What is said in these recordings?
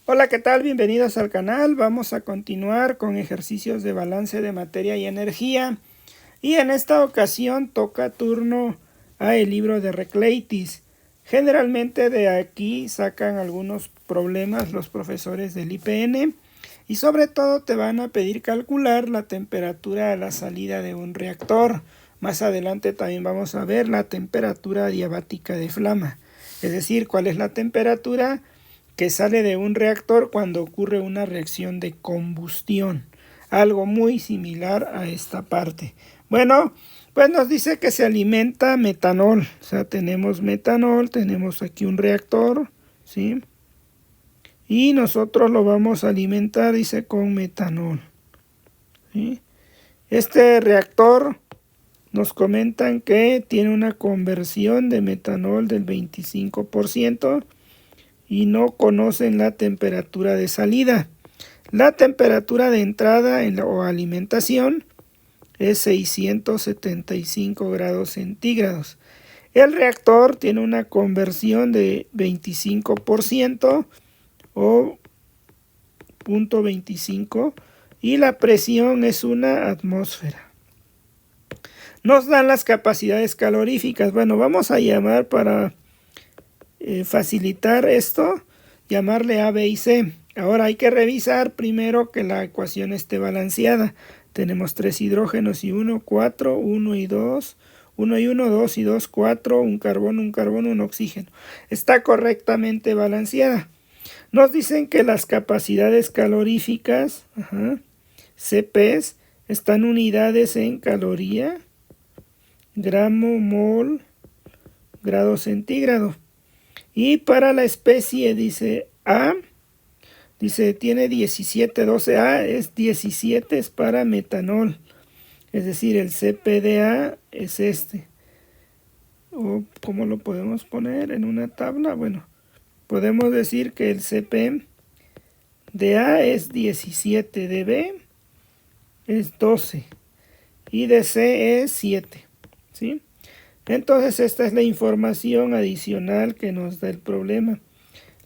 Hola, ¿qué tal? Bienvenidos al canal. Vamos a continuar con ejercicios de balance de materia y energía. Y en esta ocasión toca turno a el libro de Recleitis. Generalmente de aquí sacan algunos problemas los profesores del IPN. Y sobre todo te van a pedir calcular la temperatura a la salida de un reactor. Más adelante también vamos a ver la temperatura diabática de flama. Es decir, cuál es la temperatura que sale de un reactor cuando ocurre una reacción de combustión. Algo muy similar a esta parte. Bueno, pues nos dice que se alimenta metanol. O sea, tenemos metanol, tenemos aquí un reactor, ¿sí? Y nosotros lo vamos a alimentar, dice, con metanol, ¿sí? Este reactor nos comentan que tiene una conversión de metanol del 25%. Y no conocen la temperatura de salida. La temperatura de entrada o alimentación es 675 grados centígrados. El reactor tiene una conversión de 25% o 0.25 y la presión es una atmósfera. Nos dan las capacidades caloríficas. Bueno, vamos a llamar para facilitar esto, llamarle A, B y C. Ahora hay que revisar primero que la ecuación esté balanceada. Tenemos 3 hidrógenos y 1, 4, 1 y 2, 1 y 1, 2 y 2, 4, un carbono, un oxígeno. Está correctamente balanceada. Nos dicen que las capacidades caloríficas, CPs, están unidades en caloría, gramo, mol, grado centígrado. Y para la especie dice A, dice tiene 17, 12A, es 17 es para metanol. Es decir, el CP de A es este. ¿O cómo lo podemos poner en una tabla? Bueno, podemos decir que el CP de A es 17, de B es 12 y de C es 7, ¿sí? Entonces esta es la información adicional que nos da el problema.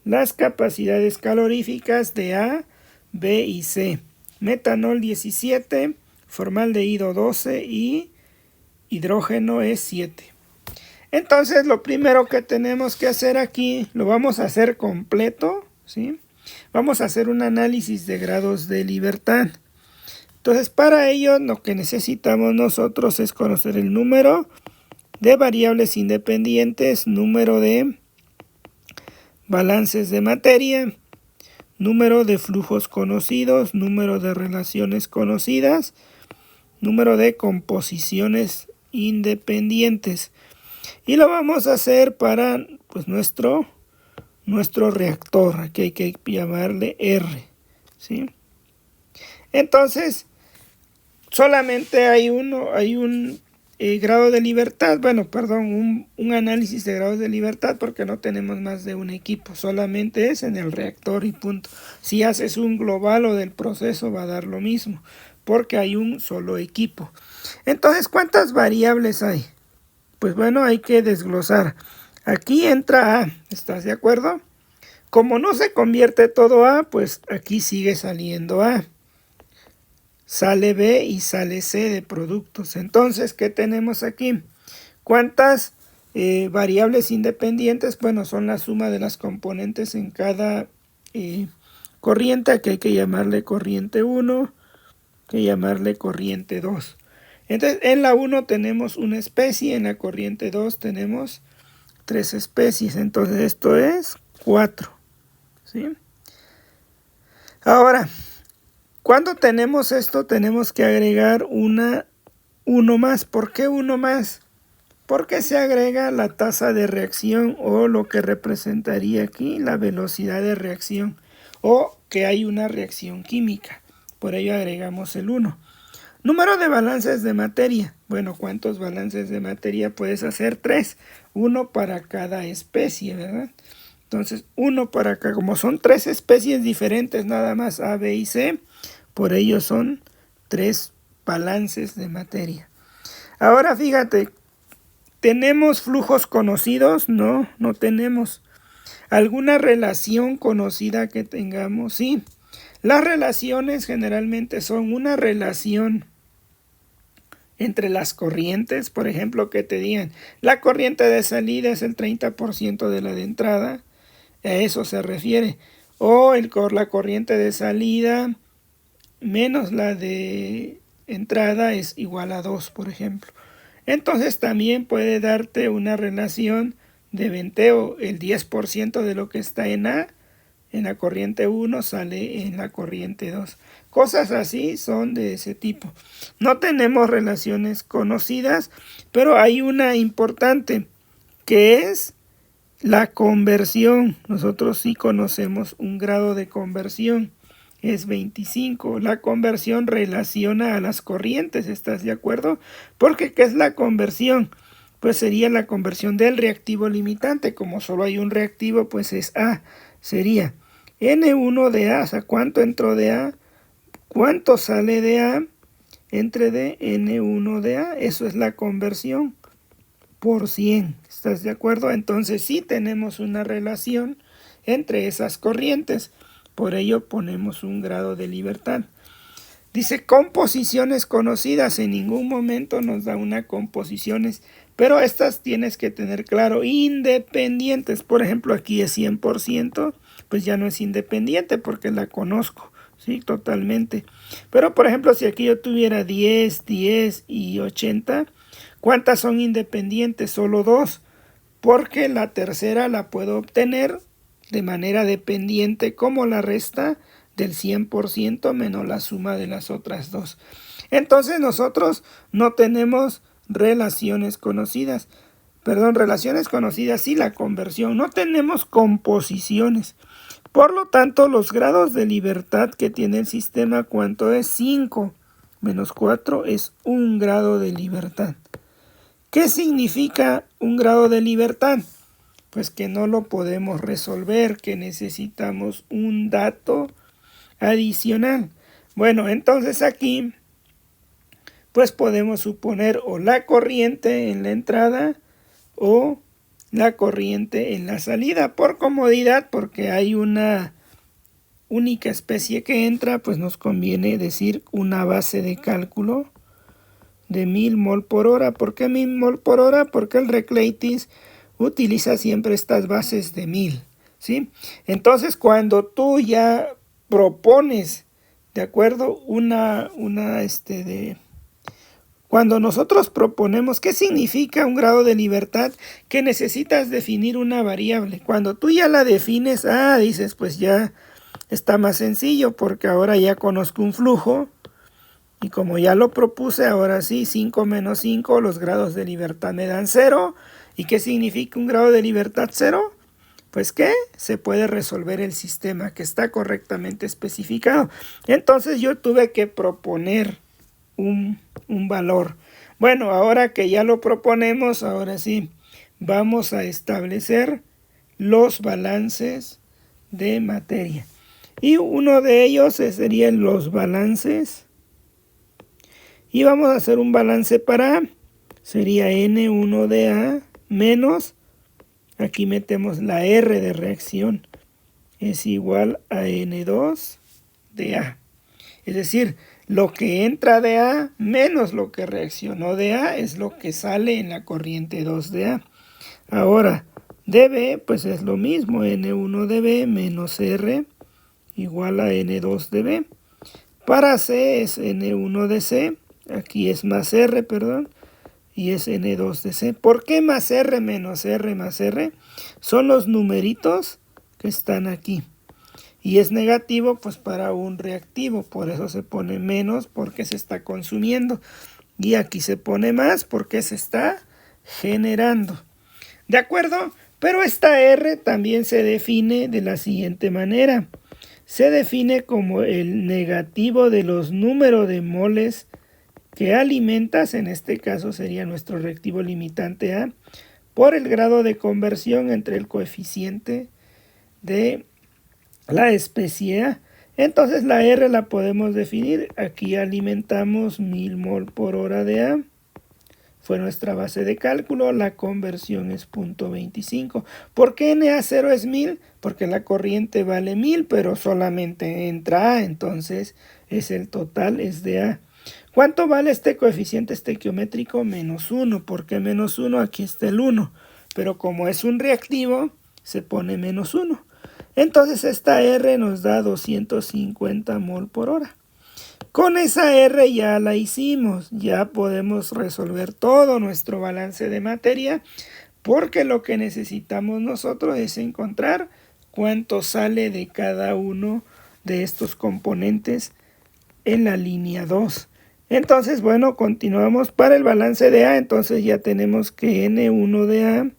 Las capacidades caloríficas de A, B y C. Metanol 17, formaldehído 12 y hidrógeno es 7. Entonces lo primero que tenemos que hacer aquí, lo vamos a hacer completo, ¿sí? Vamos a hacer un análisis de grados de libertad. Entonces para ello lo que necesitamos nosotros es conocer el número de variables independientes, número de balances de materia, número de flujos conocidos, número de relaciones conocidas, número de composiciones independientes. Y lo vamos a hacer para pues, nuestro reactor. Aquí hay que llamarle R, ¿sí? Entonces, solamente hay un grado de libertad, un análisis de grados de libertad porque no tenemos más de un equipo, solamente es en el reactor y punto. Si haces un global o del proceso va a dar lo mismo, porque hay un solo equipo. Entonces, ¿cuántas variables hay? Pues bueno, hay que desglosar. Aquí entra A, ¿estás de acuerdo? Como no se convierte todo A, pues aquí sigue saliendo A. Sale B y sale C de productos. Entonces, ¿qué tenemos aquí? ¿Cuántas variables independientes? Bueno, son la suma de las componentes en cada corriente, que hay que llamarle corriente 1, que llamarle corriente 2. Entonces, en la 1 tenemos una especie, en la corriente 2 tenemos 3 especies. Entonces, esto es 4. ¿Sí? Ahora, cuando tenemos esto, tenemos que agregar uno más. ¿Por qué uno más? Porque se agrega la tasa de reacción o lo que representaría aquí la velocidad de reacción o que hay una reacción química. Por ello agregamos el 1. Número de balances de materia. Bueno, ¿cuántos balances de materia puedes hacer? 3. Uno para cada especie, ¿verdad? Entonces, uno para acá. Como son 3 especies diferentes nada más, A, B y C, por ello son 3 balances de materia. Ahora fíjate, ¿tenemos flujos conocidos? No, no tenemos. ¿Alguna relación conocida que tengamos? Sí. Las relaciones generalmente son una relación entre las corrientes, por ejemplo, que te digan, la corriente de salida es el 30% de la de entrada, a eso se refiere. O la corriente de salida menos la de entrada es igual a 2, por ejemplo. Entonces también puede darte una relación de venteo, el 10% de lo que está en A, en la corriente 1 sale en la corriente 2. Cosas así son de ese tipo. No tenemos relaciones conocidas, pero hay una importante que es la conversión. Nosotros sí conocemos un grado de conversión. Es 25. La conversión relaciona a las corrientes, ¿estás de acuerdo? Porque ¿qué es la conversión? Pues sería la conversión del reactivo limitante. Como solo hay un reactivo, pues es A. Sería N1 de A, o sea, ¿cuánto entró de A? ¿Cuánto sale de A? Entre de N1 de A. Eso es la conversión por 100. ¿Estás de acuerdo? Entonces sí tenemos una relación entre esas corrientes. Por ello ponemos un grado de libertad. Dice composiciones conocidas. En ningún momento nos da una composiciones, pero estas tienes que tener claro, independientes. Por ejemplo, aquí es 100%, pues ya no es independiente porque la conozco, ¿sí? Totalmente. Pero por ejemplo, si aquí yo tuviera 10, 10 y 80, ¿cuántas son independientes? Solo 2, porque la tercera la puedo obtener de manera dependiente como la resta del 100% menos la suma de las otras 2. Entonces nosotros no tenemos relaciones conocidas. Relaciones conocidas sí, la conversión. No tenemos composiciones. Por lo tanto, los grados de libertad que tiene el sistema, ¿cuánto es? 5 menos 4 es 1 grado de libertad. ¿Qué significa un grado de libertad? Pues que no lo podemos resolver, que necesitamos un dato adicional. Bueno, entonces aquí pues podemos suponer o la corriente en la entrada o la corriente en la salida. Por comodidad, porque hay una única especie que entra, pues nos conviene decir una base de cálculo de 1000 mol por hora. ¿Por qué 1000 mol por hora? Porque el Recleitis utiliza siempre estas bases de 1000, ¿sí? Entonces, cuando tú ya propones, ¿de acuerdo? Cuando nosotros proponemos, ¿qué significa un grado de libertad? Que necesitas definir una variable. Cuando tú ya la defines, dices, pues ya está más sencillo, porque ahora ya conozco un flujo, y como ya lo propuse, ahora sí, 5 menos 5, los grados de libertad me dan 0. ¿Y qué significa un grado de libertad 0? Pues que se puede resolver el sistema, que está correctamente especificado. Entonces yo tuve que proponer un valor. Bueno, ahora que ya lo proponemos, ahora sí, vamos a establecer los balances de materia. Y uno de ellos serían los balances. Y vamos a hacer un balance para A. Sería N1 de A menos, aquí metemos la R de reacción, es igual a N2 de A. Es decir, lo que entra de A menos lo que reaccionó de A es lo que sale en la corriente 2 de A. Ahora, de B, pues es lo mismo, N1 de B menos R igual a N2 de B. Para C es N1 de C, aquí es más R, y es N2 de C. ¿Por qué más R menos R más R? Son los numeritos que están aquí. Y es negativo pues para un reactivo, por eso se pone menos porque se está consumiendo. Y aquí se pone más porque se está generando. ¿De acuerdo? Pero esta R también se define de la siguiente manera. Se define como el negativo de los números de moles que alimentas, en este caso sería nuestro reactivo limitante A, por el grado de conversión entre el coeficiente de la especie A. Entonces la R la podemos definir, aquí alimentamos 1000 mol por hora de A, fue nuestra base de cálculo, la conversión es 0.25. ¿Por qué NA0 es 1000? Porque la corriente vale 1000, pero solamente entra A, entonces es el total, es de A. ¿Cuánto vale este coeficiente estequiométrico? -1. ¿Por qué -1? Aquí está el 1. Pero como es un reactivo, se pone -1. Entonces esta R nos da 250 mol por hora. Con esa R ya la hicimos. Ya podemos resolver todo nuestro balance de materia. Porque lo que necesitamos nosotros es encontrar cuánto sale de cada uno de estos componentes en la línea 2. Entonces, bueno, continuamos para el balance de A. Entonces ya tenemos que N1 de A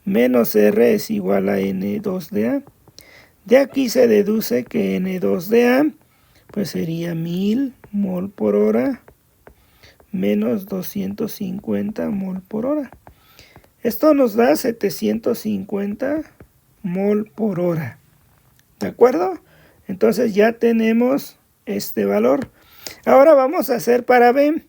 menos R es igual a N2 de A. De aquí se deduce que N2 de A pues sería 1000 mol por hora menos 250 mol por hora. Esto nos da 750 mol por hora. ¿De acuerdo? Entonces ya tenemos este valor. Ahora vamos a hacer para B.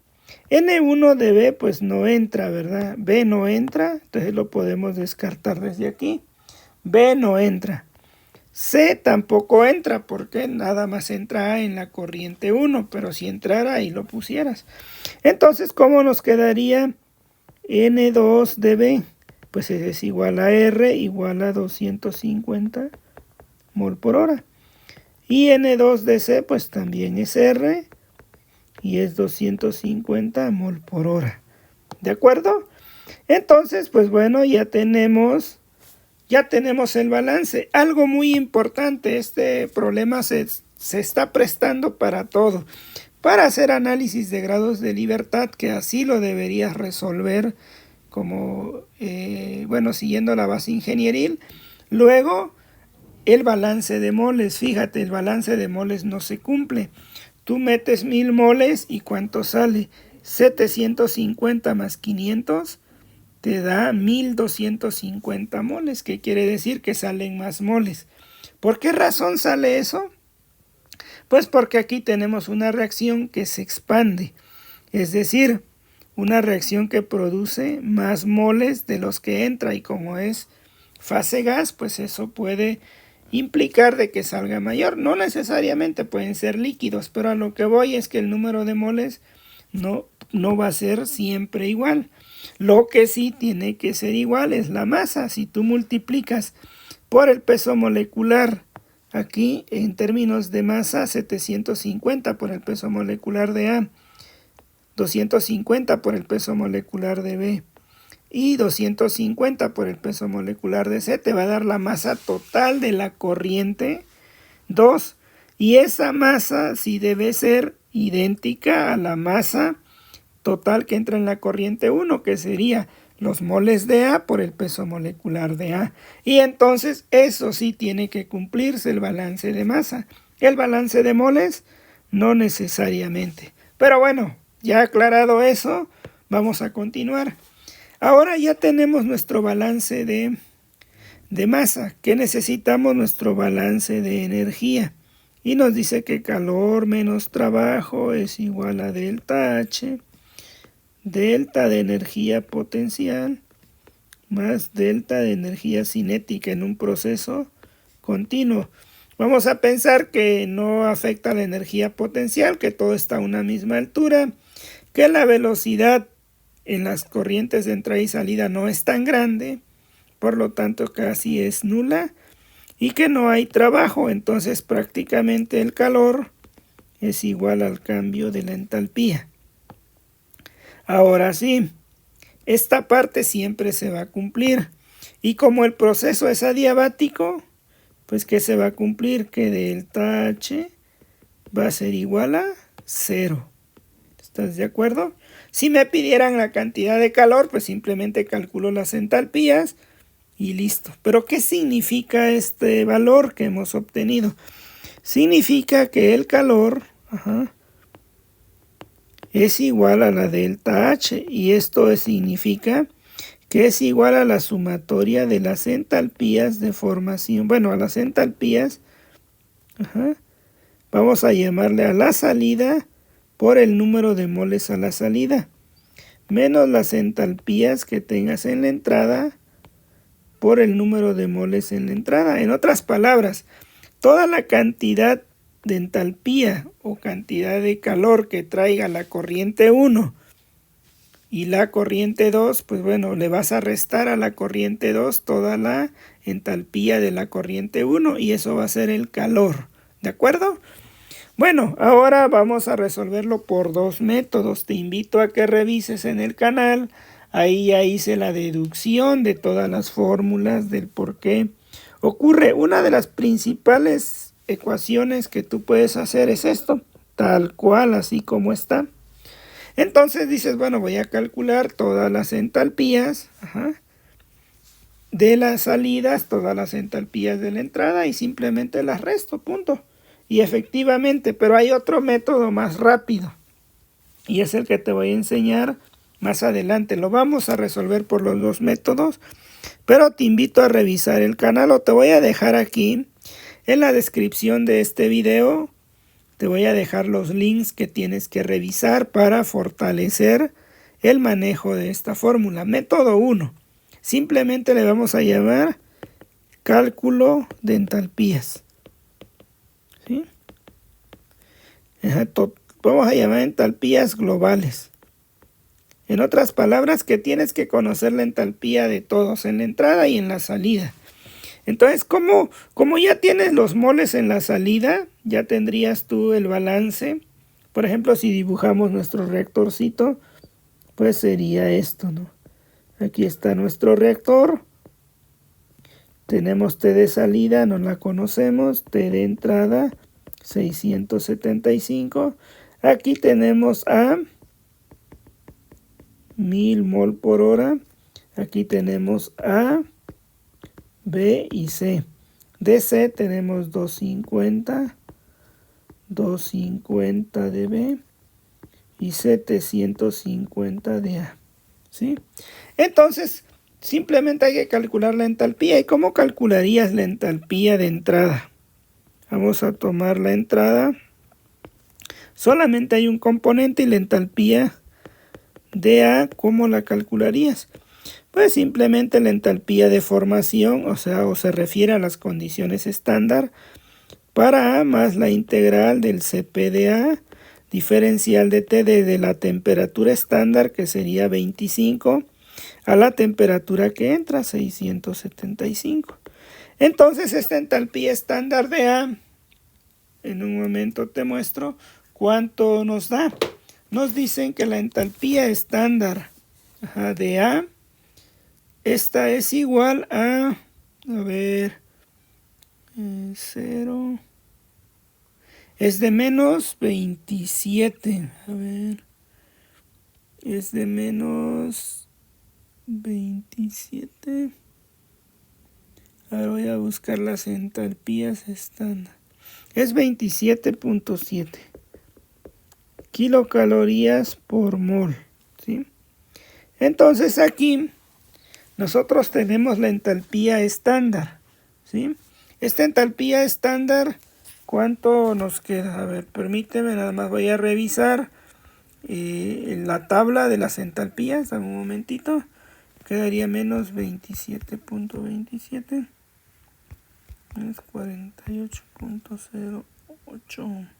N1 de B pues no entra, ¿verdad? B no entra, entonces lo podemos descartar desde aquí. B no entra. C tampoco entra porque nada más entra A en la corriente 1, pero si entrara ahí lo pusieras. Entonces, ¿cómo nos quedaría N2 de B? Pues es igual a R igual a 250 mol por hora. Y N2 de C pues también es R y es 250 mol por hora. ¿De acuerdo? Entonces, pues bueno, ya tenemos el balance. Algo muy importante, este problema se está prestando para todo. Para hacer análisis de grados de libertad, que así lo deberías resolver como, siguiendo la base ingenieril. Luego, el balance de moles. Fíjate, el balance de moles no se cumple. Tú metes 1000 moles y ¿cuánto sale? 750 más 500 te da 1250 moles, que quiere decir que salen más moles. ¿Por qué razón sale eso? Pues porque aquí tenemos una reacción que se expande, es decir, una reacción que produce más moles de los que entra, y como es fase gas, pues eso puede implicar de que salga mayor. No necesariamente pueden ser líquidos, pero a lo que voy es que el número de moles no va a ser siempre igual. Lo que sí tiene que ser igual es la masa. Si tú multiplicas por el peso molecular, aquí en términos de masa, 750 por el peso molecular de A, 250 por el peso molecular de B y 250 por el peso molecular de C, te va a dar la masa total de la corriente 2. Y esa masa sí debe ser idéntica a la masa total que entra en la corriente 1, que sería los moles de A por el peso molecular de A. Y entonces eso sí tiene que cumplirse el balance de masa. El balance de moles no necesariamente. Pero bueno, ya aclarado eso, vamos a continuar. Ahora ya tenemos nuestro balance de masa. ¿Qué necesitamos? Nuestro balance de energía. Y nos dice que calor menos trabajo es igual a delta H. Delta de energía potencial más delta de energía cinética en un proceso continuo. Vamos a pensar que no afecta la energía potencial, que todo está a una misma altura, que la velocidad en las corrientes de entrada y salida no es tan grande, por lo tanto casi es nula, y que no hay trabajo. Entonces prácticamente el calor es igual al cambio de la entalpía. Ahora sí, esta parte siempre se va a cumplir. Y como el proceso es adiabático, pues ¿qué se va a cumplir? Que delta H va a ser igual a 0. ¿Estás de acuerdo? Si me pidieran la cantidad de calor, pues simplemente calculo las entalpías y listo. Pero ¿qué significa este valor que hemos obtenido? Significa que el calor es igual a la delta H, y esto significa que es igual a la sumatoria de las entalpías de formación. Bueno, a las entalpías, vamos a llamarle a la salida por el número de moles a la salida. menos las entalpías que tengas en la entrada por el número de moles en la entrada. En otras palabras, toda la cantidad de entalpía o cantidad de calor que traiga la corriente 1 y la corriente 2, pues bueno, le vas a restar a la corriente 2 toda la entalpía de la corriente 1 y eso va a ser el calor, ¿de acuerdo? Bueno, ahora vamos a resolverlo por dos métodos. Te invito a que revises en el canal. Ahí ya hice la deducción de todas las fórmulas del por qué ocurre. Una de las principales ecuaciones que tú puedes hacer es esto, tal cual, así como está. Entonces dices, bueno, voy a calcular todas las entalpías de las salidas, todas las entalpías de la entrada y simplemente las resto, punto. Y efectivamente, pero hay otro método más rápido y es el que te voy a enseñar más adelante. Lo vamos a resolver por los dos métodos, pero te invito a revisar el canal o te voy a dejar aquí en la descripción de este video. Te voy a dejar los links que tienes que revisar para fortalecer el manejo de esta fórmula. Método 1. Simplemente le vamos a llamar cálculo de entalpías. ¿Sí? Vamos a llamar entalpías globales. En otras palabras, que tienes que conocer la entalpía de todos en la entrada y en la salida. Entonces, como ya tienes los moles en la salida, ya tendrías tú el balance. Por ejemplo, si dibujamos nuestro reactorcito, pues sería esto, ¿no? Aquí está nuestro reactor. Tenemos T de salida, no la conocemos. T de entrada, 675. Aquí tenemos A, 1000 mol por hora. Aquí tenemos A, B y C. De C tenemos 250 de B y 750 de A. ¿Sí? Entonces, simplemente hay que calcular la entalpía. ¿Y cómo calcularías la entalpía de entrada? Vamos a tomar la entrada. Solamente hay un componente y la entalpía de A, ¿cómo la calcularías? Pues simplemente la entalpía de formación, o se refiere a las condiciones estándar para A más la integral del Cp de A, diferencial de T desde la temperatura estándar, que sería 25, a la temperatura que entra, 675. Entonces esta entalpía estándar de A, en un momento te muestro cuánto nos da. Nos dicen que la entalpía estándar de A, esta es igual a ver, 0, es de menos 27, a ver, es de menos 27, ahora voy a buscar las entalpías estándar, es 27.7 kilocalorías por mol, ¿sí? Entonces aquí nosotros tenemos la entalpía estándar, ¿sí? Esta entalpía estándar, ¿cuánto nos queda? A ver, permíteme, nada más voy a revisar la tabla de las entalpías, dame un momentito. Quedaría menos 27.27, menos 48.08.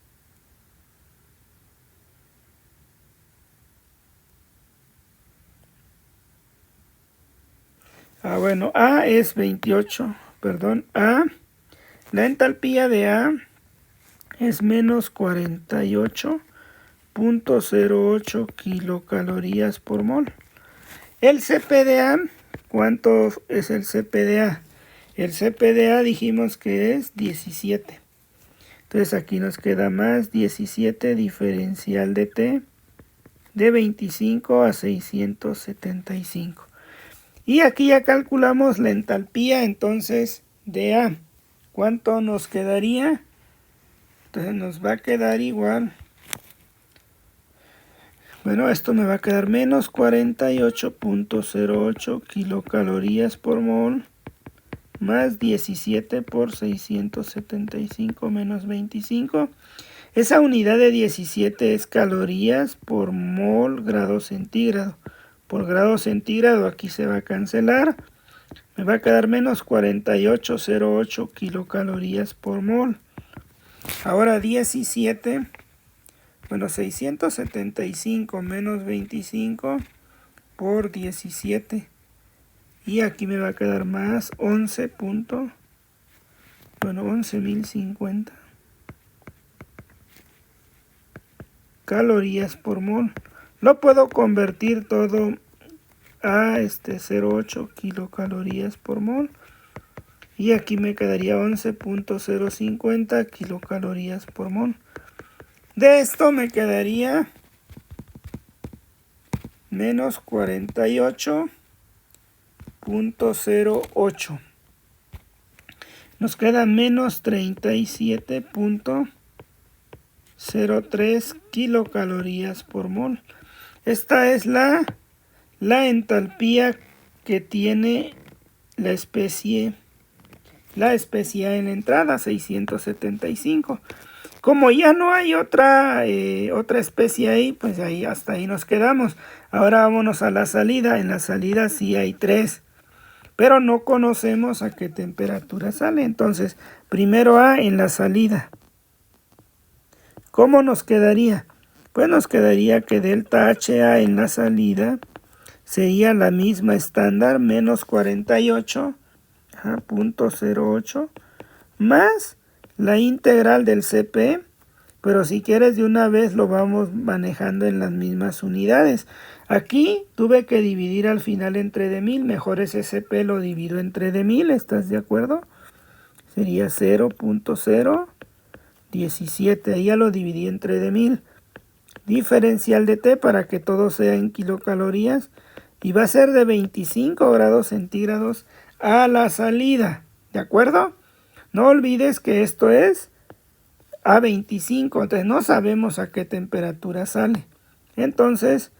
Bueno, A es 28, perdón, la entalpía de A es menos 48.08 kilocalorías por mol. El Cp de A, ¿cuánto es el Cp de A? El Cp de A dijimos que es 17. Entonces aquí nos queda más 17 diferencial de T de 25 a 675. Y aquí ya calculamos la entalpía entonces de A. ¿Cuánto nos quedaría? Entonces nos va a quedar igual. Bueno, esto me va a quedar menos 48.08 kilocalorías por mol más 17 por 675 menos 25. Esa unidad de 17 es calorías por mol grado centígrado. por grado centígrado. Aquí se va a cancelar. Me va a quedar menos 48,08 kilocalorías por mol. Ahora 17, bueno, 675 menos 25 por 17. Y aquí me va a quedar más 11.050 calorías por mol. Lo puedo convertir todo a 0,8 kilocalorías por mol. Y aquí me quedaría 11.050 kilocalorías por mol. De esto me quedaría menos 48.08. Nos queda menos 37.03 kilocalorías por mol. Esta es la entalpía que tiene la especie en la entrada, 675. Como ya no hay otra especie ahí, pues ahí hasta ahí nos quedamos. Ahora vámonos a la salida. En la salida sí hay 3, pero no conocemos a qué temperatura sale. Entonces, primero A en la salida. ¿Cómo nos quedaría? Pues nos quedaría que delta HA en la salida sería la misma estándar, menos 48.08, más la integral del CP, pero si quieres de una vez lo vamos manejando en las mismas unidades. Aquí tuve que dividir al final entre de 1000, mejor ese CP lo divido entre de 1000, ¿estás de acuerdo? Sería 0.017, ahí ya lo dividí entre de 1000. Diferencial de T para que todo sea en kilocalorías, y va a ser de 25 grados centígrados a la salida, ¿de acuerdo? No olvides que esto es a 25, entonces no sabemos a qué temperatura sale. Entonces,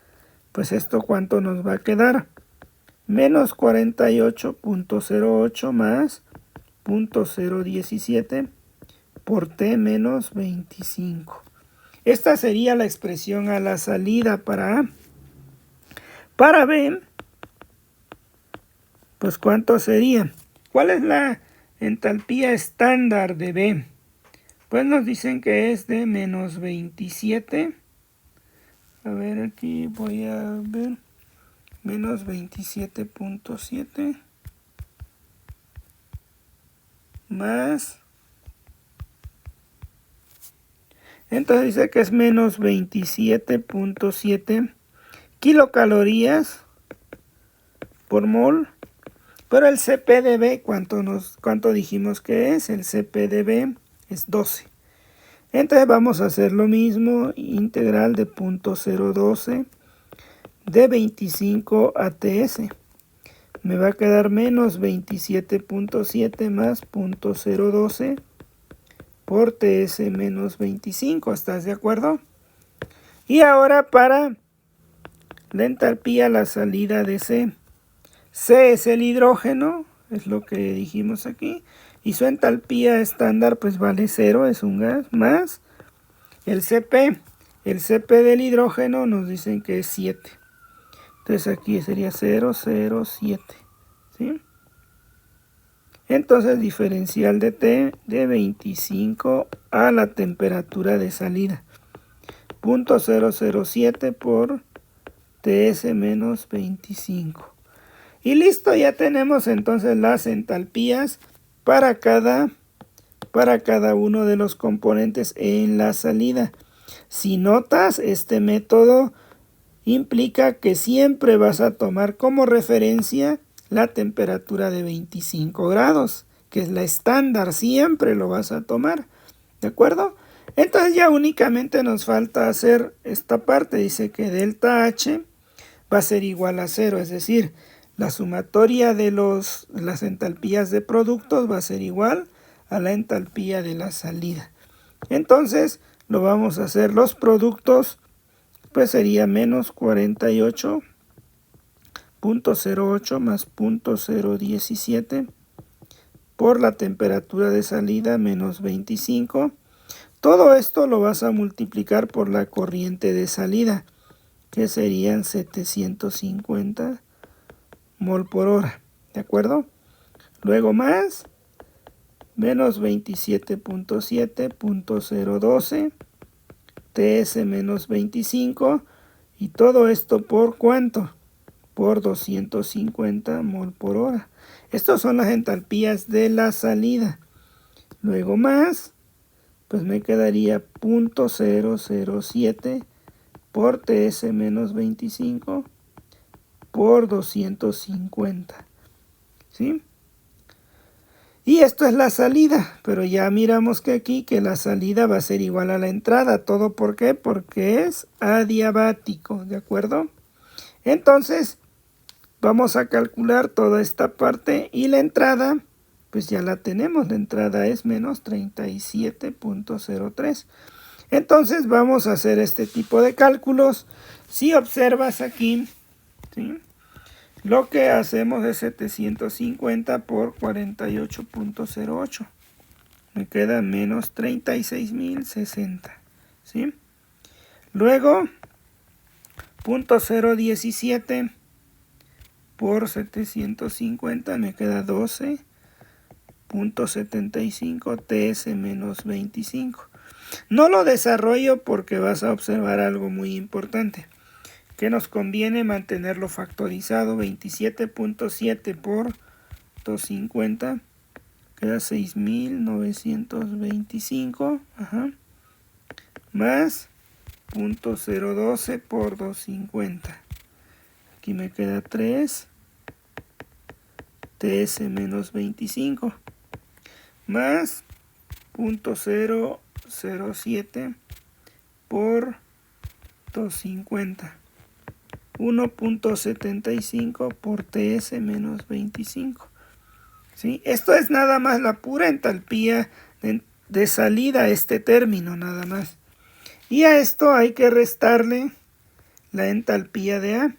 pues esto cuánto nos va a quedar. Menos 48.08 más 0.017 por T menos 25. Esta sería la expresión a la salida para A. Para B, pues ¿cuánto sería? ¿Cuál es la entalpía estándar de B? Pues nos dicen que es de menos 27. A ver, aquí voy a ver. Menos 27.7 más. Entonces dice que es menos 27.7 kilocalorías por mol. Pero el CP de B, ¿cuánto dijimos que es? El CP de B es 12. Entonces vamos a hacer lo mismo, integral de 0.012 de 25 a TS. Me va a quedar menos 27.7 más 0.012 por TS menos 25. ¿Estás de acuerdo? Y ahora para la entalpía, la salida de C. C es el hidrógeno, es lo que dijimos aquí, y su entalpía estándar pues vale 0, es un gas, más el CP. El CP del hidrógeno nos dicen que es 7. Entonces aquí sería 0,07, ¿sí? Entonces diferencial de T de 25 a la temperatura de salida. 0.007 por TS menos 25. Y listo, ya tenemos entonces las entalpías para cada uno de los componentes en la salida. Si notas, este método implica que siempre vas a tomar como referencia la temperatura de 25 grados, que es la estándar, siempre lo vas a tomar, ¿de acuerdo? Entonces ya únicamente nos falta hacer esta parte, dice que delta H va a ser igual a 0, es decir, la sumatoria de las entalpías de productos va a ser igual a la entalpía de la salida. Entonces lo vamos a hacer, los productos pues sería menos 48.08 más 0.017 por la temperatura de salida menos 25. Todo esto lo vas a multiplicar por la corriente de salida. que serían 750 mol por hora, ¿de acuerdo? Luego más, menos 27.7.012, TS menos 25, y todo esto ¿por cuánto? Por 250 mol por hora. Estas son las entalpías de la salida. Luego más, pues me quedaría 0.007 por TS menos 25 por 250. ¿Sí? Y esto es la salida, pero ya miramos que aquí que la salida va a ser igual a la entrada. ¿Todo por qué? Porque es adiabático, ¿de acuerdo? Entonces, vamos a calcular toda esta parte y la entrada, pues ya la tenemos. La entrada es menos 37.03. Entonces, vamos a hacer este tipo de cálculos. Si observas aquí, ¿sí?, lo que hacemos es 750 por 48.08. Me queda menos 36.060. ¿Sí? Luego, 0.017 por 750 me queda 12.75 TS menos 25. No lo desarrollo porque vas a observar algo muy importante, que nos conviene mantenerlo factorizado. 27.7 por 250 queda 6.925, más 0.012 por 250. Aquí me queda 3 TS menos 25, más 0.007 por 250. 1.75 por TS menos 25. ¿Sí? Esto es nada más la pura entalpía de salida a este término, nada más. Y a esto hay que restarle la entalpía de A,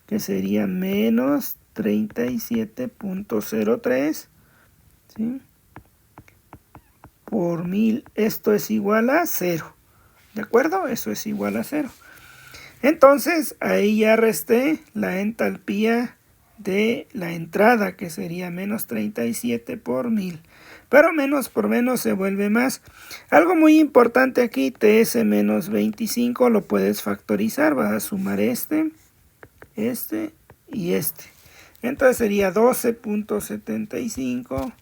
que sería menos 37.03, ¿sí?, por 1000. Esto es igual a 0. ¿De acuerdo? Eso es igual a 0. Entonces, ahí ya resté la entalpía de la entrada, que sería menos 37 por 1000. Pero menos por menos se vuelve más. Algo muy importante aquí, TS menos 25 lo puedes factorizar. Vas a sumar este y este. Entonces sería 12.75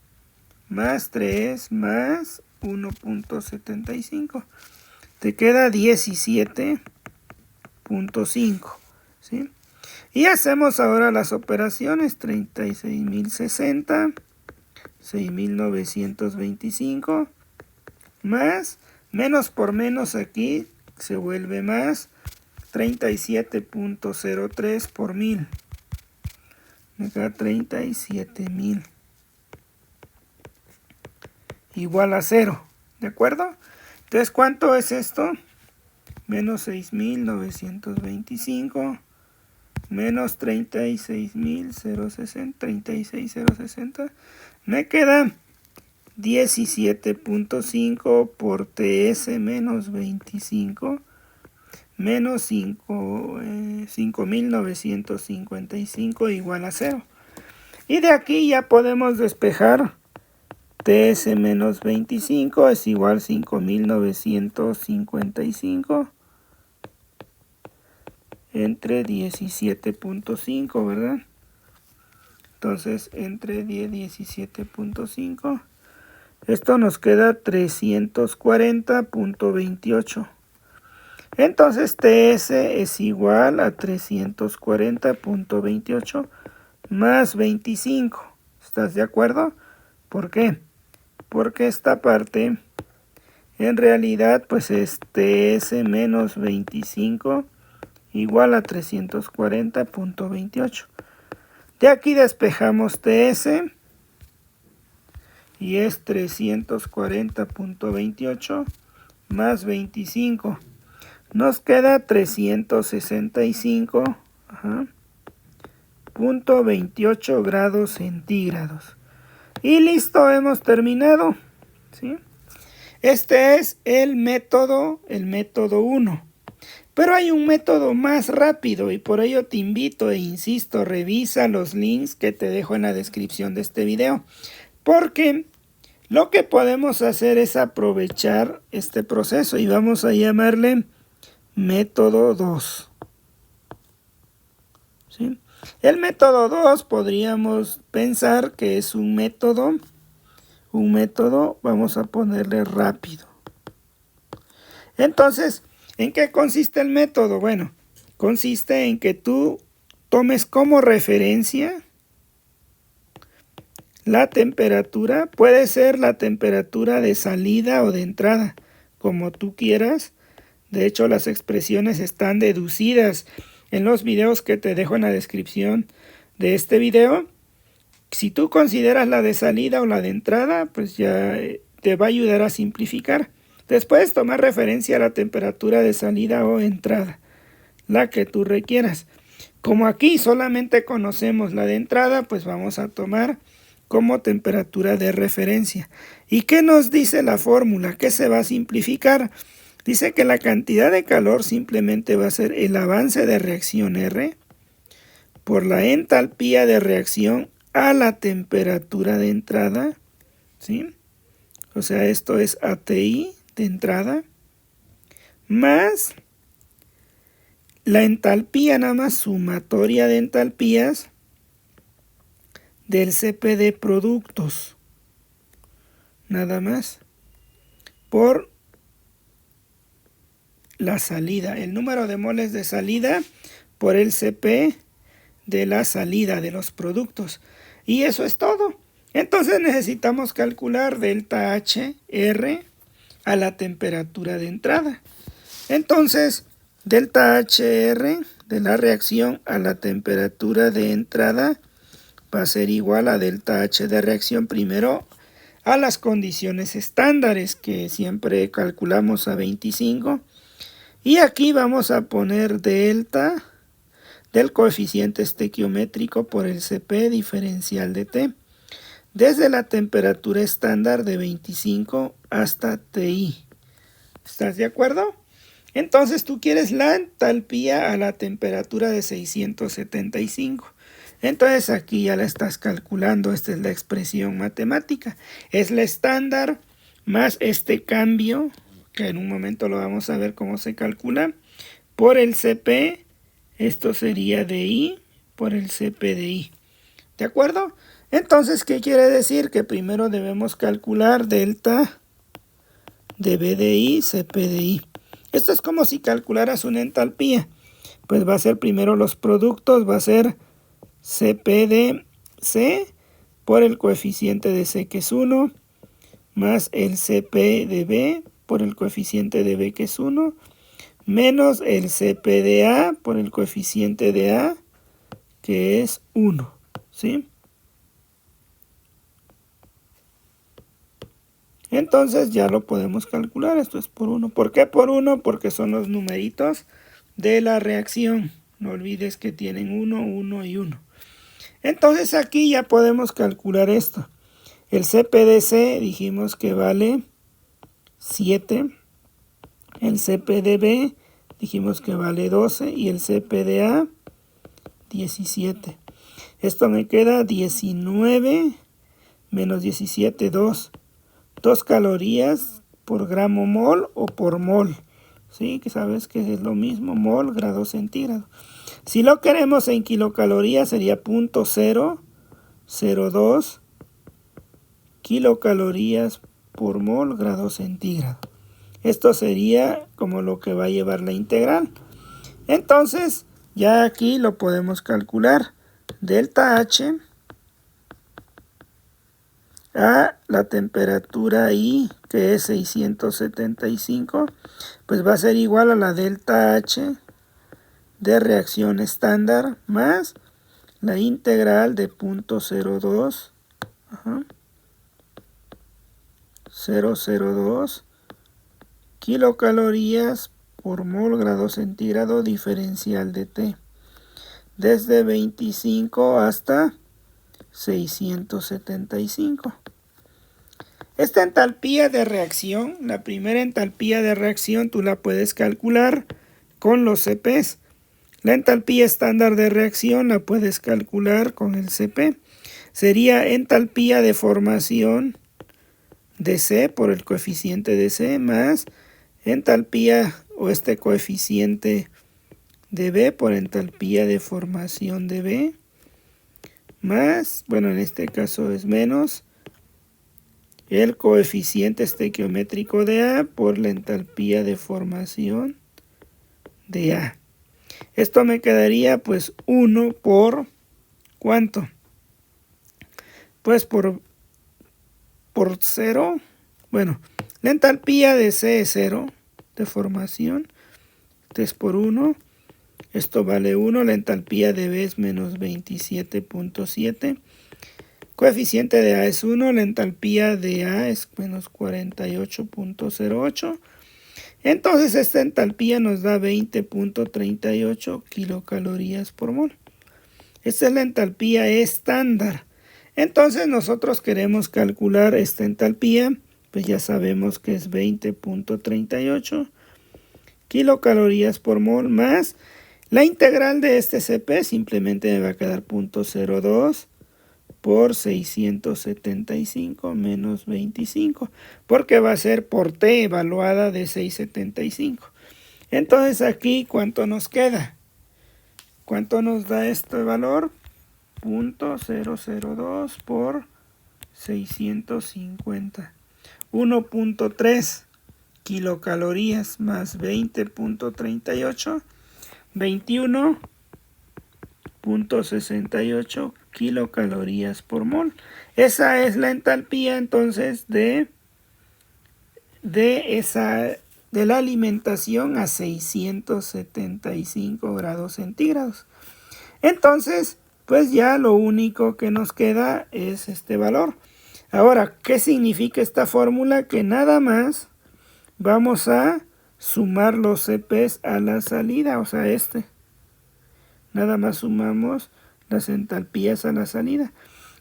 más 3 más 1.75. Te queda 17.5, ¿sí? Y hacemos ahora las operaciones. 36.060, 6.925, más, menos por menos aquí se vuelve más, 37.03 por 1000. Me queda 37.000. Igual a 0, ¿de acuerdo? Entonces, ¿cuánto es esto? Menos 6.925 menos 36.060. Me queda 17.5 por TS menos 25 menos 5.955 igual a 0. Y de aquí ya podemos despejar. TS menos 25 es igual a 5.955 entre 17.5, ¿verdad? Entonces, entre 17.5, esto nos queda 340.28. Entonces, TS es igual a 340.28 más 25. ¿Estás de acuerdo? ¿Por qué? Porque esta parte, en realidad, pues es TS menos 25 igual a 340.28. De aquí despejamos TS y es 340.28 más 25. Nos queda 365.28 grados centígrados. Y listo, hemos terminado, ¿sí? Este es el método 1. Pero hay un método más rápido y por ello te invito e insisto, revisa los links que te dejo en la descripción de este video. Porque lo que podemos hacer es aprovechar este proceso y vamos a llamarle método 2. ¿Sí? El método 2 podríamos pensar que es un método, vamos a ponerle rápido. Entonces, ¿en qué consiste el método? Bueno, consiste en que tú tomes como referencia la temperatura, puede ser la temperatura de salida o de entrada, como tú quieras. De hecho, las expresiones están deducidas en los videos que te dejo en la descripción de este video. Si tú consideras la de salida o la de entrada, pues ya te va a ayudar a simplificar. Después tomar referencia a la temperatura de salida o entrada, la que tú requieras. Como aquí solamente conocemos la de entrada, pues vamos a tomar como temperatura de referencia. ¿Y qué nos dice la fórmula? ¿Qué se va a simplificar? Dice que la cantidad de calor simplemente va a ser el avance de reacción R por la entalpía de reacción a la temperatura de entrada, ¿sí? O sea, esto es ATI de entrada, más la entalpía nada más sumatoria de entalpías del CP de productos, nada más, por la salida, el número de moles de salida por el CP de la salida de los productos. Y eso es todo. Entonces necesitamos calcular delta HR a la temperatura de entrada. Entonces, delta HR de la reacción a la temperatura de entrada va a ser igual a delta H de reacción primero a las condiciones estándares que siempre calculamos a 25. Y aquí vamos a poner delta del coeficiente estequiométrico por el CP diferencial de T, desde la temperatura estándar de 25 hasta TI. ¿Estás de acuerdo? Entonces tú quieres la entalpía a la temperatura de 675. Entonces aquí ya la estás calculando, esta es la expresión matemática. Es la estándar más este cambio, que en un momento lo vamos a ver cómo se calcula, por el CP, esto sería DI por el CP de I. ¿De acuerdo? Entonces, ¿qué quiere decir? Que primero debemos calcular delta de B de I, CP de I. Esto es como si calcularas una entalpía. Pues va a ser primero los productos, va a ser CP de C por el coeficiente de C que es 1, más el CP de B por el coeficiente de B que es 1, menos el CP de A por el coeficiente de A que es 1, ¿sí? Entonces ya lo podemos calcular, esto es por 1. ¿Por qué por 1? Porque son los numeritos de la reacción. No olvides que tienen 1, 1 y 1. Entonces aquí ya podemos calcular esto. El CPDC dijimos que vale 7. El CPDB dijimos que vale 12. Y el CPDA 17. Esto me queda 19 menos 17, 2. 2 calorías por gramo mol o por mol. Sí, que sabes que es lo mismo, mol, grado centígrado. Si lo queremos en kilocalorías sería 0.002 kilocalorías por mol grado centígrado. Esto sería como lo que va a llevar la integral. Entonces, ya aquí lo podemos calcular. Delta H a la temperatura I, que es 675, pues va a ser igual a la delta H de reacción estándar más la integral de 0.02 002 kilocalorías por mol grado centígrado diferencial de T, desde 25 hasta 675. Esta entalpía de reacción, la primera entalpía de reacción, tú la puedes calcular con los CPs. La entalpía estándar de reacción la puedes calcular con el CP. Sería entalpía de formación de C por el coeficiente de C más entalpía o este coeficiente de B por entalpía de formación de B más, bueno, en este caso es menos el coeficiente estequiométrico de A por la entalpía de formación de A. Esto me quedaría pues 1 por ¿cuánto? Pues por 0. Bueno, la entalpía de C es 0 de formación. Esto es por 1. Esto vale 1. La entalpía de B es menos 27.7. Coeficiente de A es 1. La entalpía de A es menos 48.08. Entonces esta entalpía nos da 20.38 kilocalorías por mol. Esta es la entalpía estándar. Entonces nosotros queremos calcular esta entalpía, pues ya sabemos que es 20.38 kilocalorías por mol más la integral de este CP, simplemente me va a quedar 0.02 por 675 menos 25, porque va a ser por T evaluada de 675. Entonces aquí, ¿cuánto nos queda? ¿Cuánto nos da este valor? 0.002 por 650. 1.3 kilocalorías más 20.38. 21.68 kilocalorías por mol. Esa es la entalpía entonces de la alimentación a 675 grados centígrados. Entonces, pues ya lo único que nos queda es este valor. Ahora, ¿qué significa esta fórmula? Que nada más vamos a sumar los CPs a la salida, o sea, nada más sumamos las entalpías a la salida.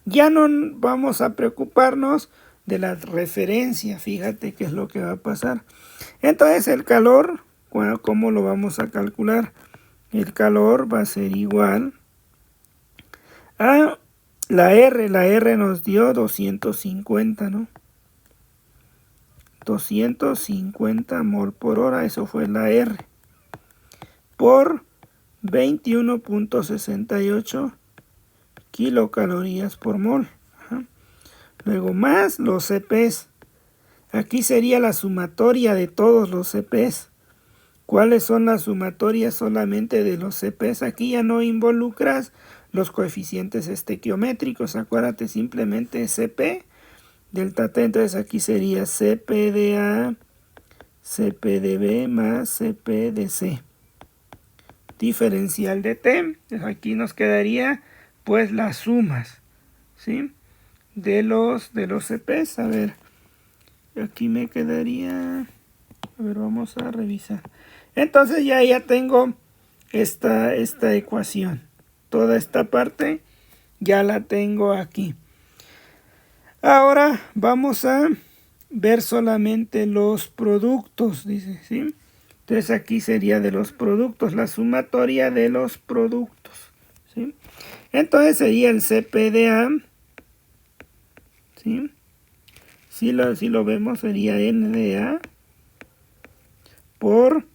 Ya no vamos a preocuparnos de la referencia, fíjate qué es lo que va a pasar. Entonces el calor, ¿cómo lo vamos a calcular? El calor va a ser igual a la R nos dio 250, ¿no? 250 mol por hora, eso fue la R, por 21.68 kilocalorías por mol. Ajá. Luego más los CPs. Aquí sería la sumatoria de todos los CPs. ¿Cuáles son las sumatorias solamente de los CPs? Aquí ya no involucras los coeficientes estequiométricos. Acuérdate simplemente CP delta T. Entonces aquí sería CP de A, CP de B más CP de C. Diferencial de T. Aquí nos quedaría pues las sumas, ¿sí? De los CPs. A ver, aquí me quedaría, a ver, vamos a revisar. Entonces ya tengo esta ecuación. Toda esta parte ya la tengo aquí. Ahora vamos a ver solamente los productos, dice, ¿sí? Entonces aquí sería de los productos, la sumatoria de los productos, ¿sí? Entonces sería el CP de A, ¿sí? Si lo vemos sería N de A por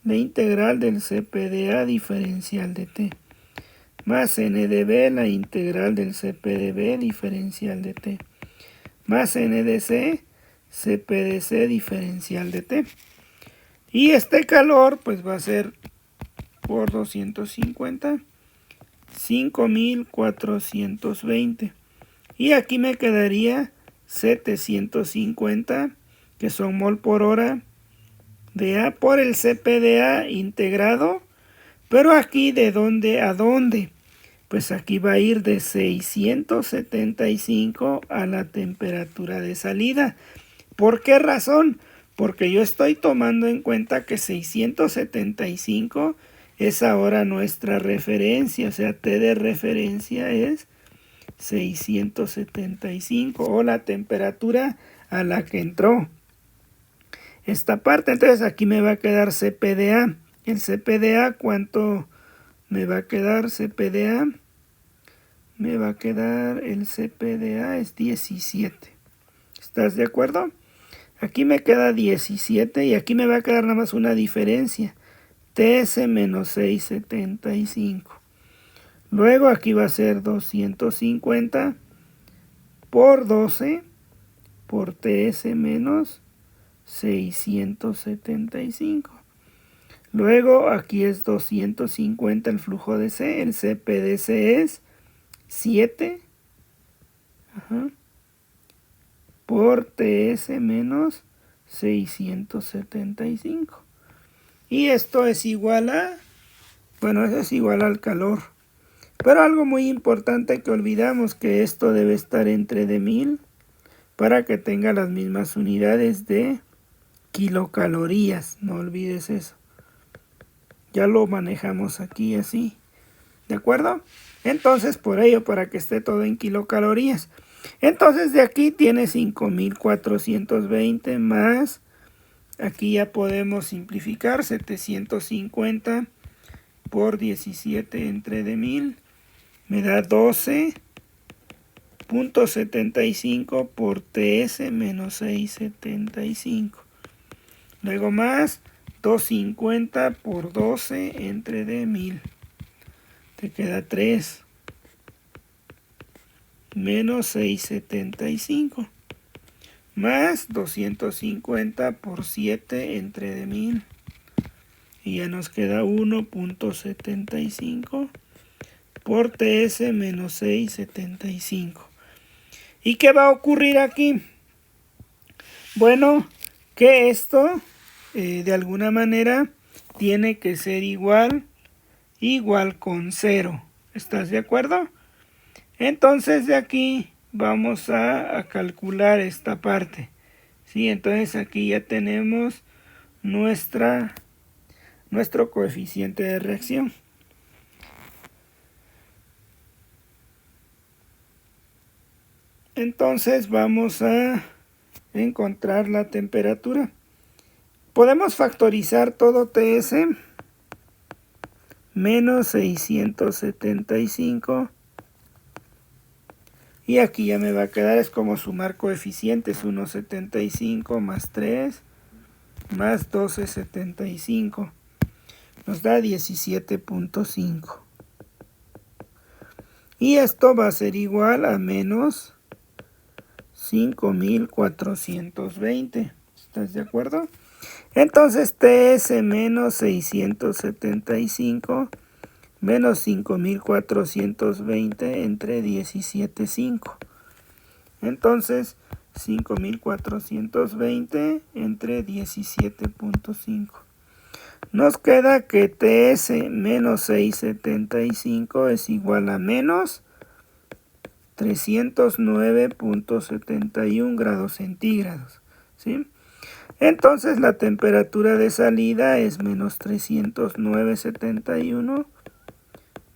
la integral del CP de A diferencial de T, más N de B, la integral del CP de B diferencial de T, más N de C, CP de C diferencial de T. Y este calor pues va a ser por 250, 5420. Y aquí me quedaría 750, que son mol por hora de A por el CP de A integrado. Pero aquí, ¿de dónde a dónde? Pues aquí va a ir de 675 a la temperatura de salida. ¿Por qué razón? Porque yo estoy tomando en cuenta que 675 es ahora nuestra referencia. O sea, T de referencia es 675 o la temperatura a la que entró. esta parte. Entonces aquí me va a quedar CP de A. El CP de A, ¿cuánto me va a quedar CP de A? Me va a quedar el CP de A es 17. ¿Estás de acuerdo? Aquí me queda 17 y aquí me va a quedar nada más una diferencia. TS menos 675. Luego aquí va a ser 250 por 12 por TS menos 675. Luego aquí es 250 el flujo de C. El CP de C es 7 por TS menos 675. Y esto es igual a, bueno, eso es igual al calor. Pero algo muy importante que olvidamos, que esto debe estar entre de 1000 para que tenga las mismas unidades de kilocalorías. No olvides eso. Ya lo manejamos aquí así. ¿De acuerdo? Entonces, por ello, para que esté todo en kilocalorías. Entonces, de aquí tiene 5420 más, aquí ya podemos simplificar, 750 por 17 entre de 1000, me da 12.75 por TS menos 675. Luego más 250 por 12 entre de 1000. Te queda 3 menos 675. Más 250 por 7 entre de 1000. Y ya nos queda 1.75 por TS menos 675. ¿Y qué va a ocurrir aquí? Bueno, que esto de alguna manera tiene que ser igual con 0. ¿Estás de acuerdo? Entonces de aquí vamos a calcular esta parte. ¿Sí? Entonces aquí ya tenemos nuestro coeficiente de reacción. Entonces vamos a encontrar la temperatura. Podemos factorizar todo TS menos 675. Y aquí ya me va a quedar, es como sumar coeficientes, 1.75 más 3 más 12.75. Nos da 17.5. Y esto va a ser igual a menos 5.420. ¿Estás de acuerdo? Entonces TS menos 675 menos 5.420 entre 17.5. Entonces 5.420 entre 17.5. Nos queda que TS menos 675 es igual a menos 309.71 grados centígrados. ¿Sí? Entonces la temperatura de salida es menos 309.71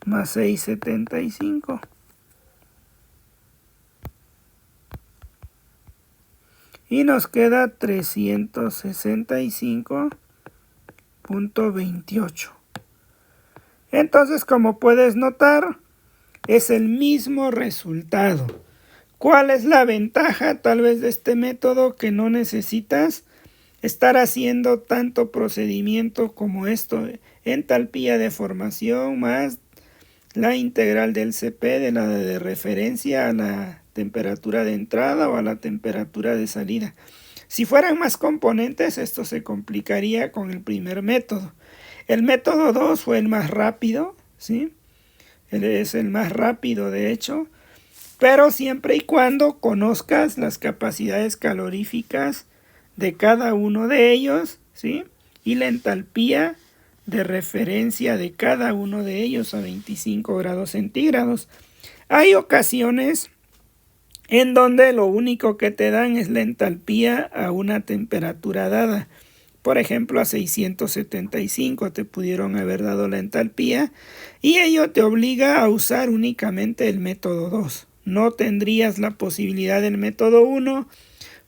más 6.75. Y nos queda 365.28. Entonces, como puedes notar, es el mismo resultado. ¿Cuál es la ventaja tal vez de este método? Que no necesitas estar haciendo tanto procedimiento como esto. Entalpía de formación más la integral del CP de la de referencia a la temperatura de entrada o a la temperatura de salida. Si fueran más componentes, esto se complicaría con el primer método. El método 2 fue el más rápido, ¿sí? Es el más rápido, de hecho, pero siempre y cuando conozcas las capacidades caloríficas de cada uno de ellos, ¿sí? Y la entalpía de referencia de cada uno de ellos a 25 grados centígrados. Hay ocasiones en donde lo único que te dan es la entalpía a una temperatura dada. Por ejemplo, a 675 te pudieron haber dado la entalpía y ello te obliga a usar únicamente el método 2. No tendrías la posibilidad del método 1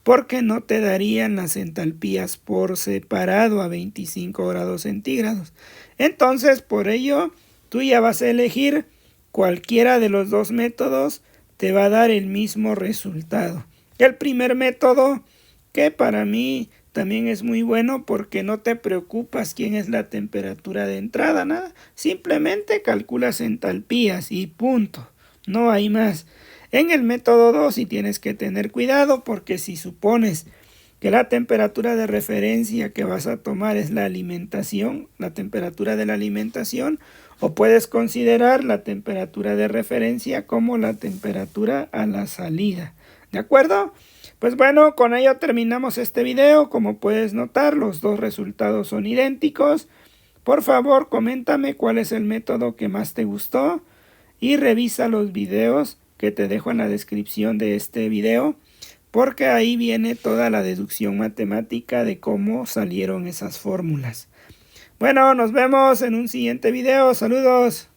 porque no te darían las entalpías por separado a 25 grados centígrados. Entonces, por ello, tú ya vas a elegir cualquiera de los dos métodos, te va a dar el mismo resultado. El primer método, que para mí también es muy bueno porque no te preocupas quién es la temperatura de entrada, nada. Simplemente calculas entalpías y punto. No hay más. En el método 2 sí tienes que tener cuidado porque si supones que la temperatura de referencia que vas a tomar es la alimentación, la temperatura de la alimentación, o puedes considerar la temperatura de referencia como la temperatura a la salida. ¿De acuerdo? Pues bueno, con ello terminamos este video. Como puedes notar, los dos resultados son idénticos. Por favor, coméntame cuál es el método que más te gustó y revisa los videos que te dejo en la descripción de este video, porque ahí viene toda la deducción matemática de cómo salieron esas fórmulas. Bueno, nos vemos en un siguiente video. Saludos.